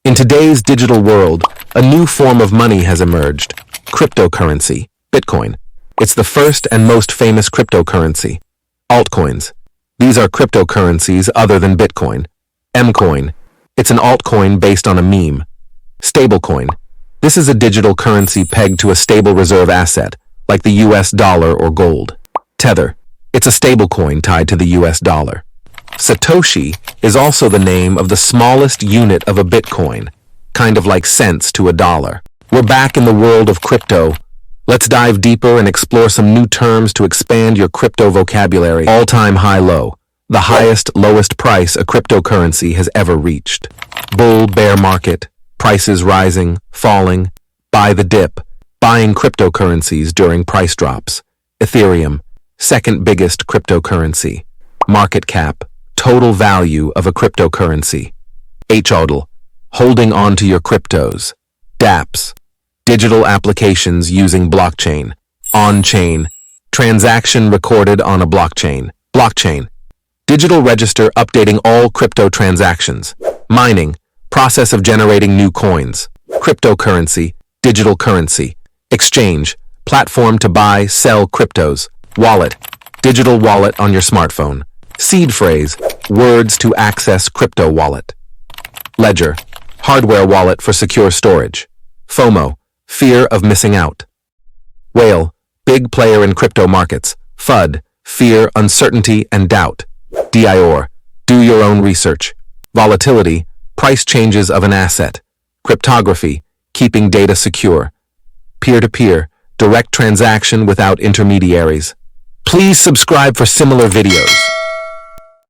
In today's digital world, a new form of money has emerged: cryptocurrency, Bitcoin. It's the first and most famous cryptocurrency. Altcoins. These are cryptocurrencies other than Bitcoin. Mcoin. It's an altcoin based on a meme. Stablecoin. This is a digital currency pegged to a stable reserve asset, like the US dollar or gold. Tether. It's a stablecoin tied to the US dollar. Satoshi is also the name of the smallest unit of a Bitcoin, kind of like cents to a dollar. We're back in the world of crypto. Let's dive deeper and explore some new terms to expand your crypto vocabulary. All-time high low, the highest, lowest price a cryptocurrency has ever reached. Bull, bear market, prices rising, falling, buy the dip, buying cryptocurrencies during price drops. Ethereum, second biggest cryptocurrency. Market cap, total value of a cryptocurrency. HODL, holding on to your cryptos. dApps, digital applications using blockchain. On-chain, transaction recorded on a blockchain. Blockchain, digital register updating all crypto transactions. Mining, process of generating new coins. Cryptocurrency, digital currency. Exchange, platform to buy, sell cryptos. Wallet, digital wallet on your smartphone. Seed phrase, words to access crypto wallet. Ledger, hardware wallet for secure storage. FOMO, fear of missing out. Whale, big player in crypto markets. FUD, fear, uncertainty, and doubt. DYOR, do your own research. Volatility, price changes of an asset. Cryptography, keeping data secure. Peer-to-peer, direct transaction without intermediaries. Please subscribe for similar videos.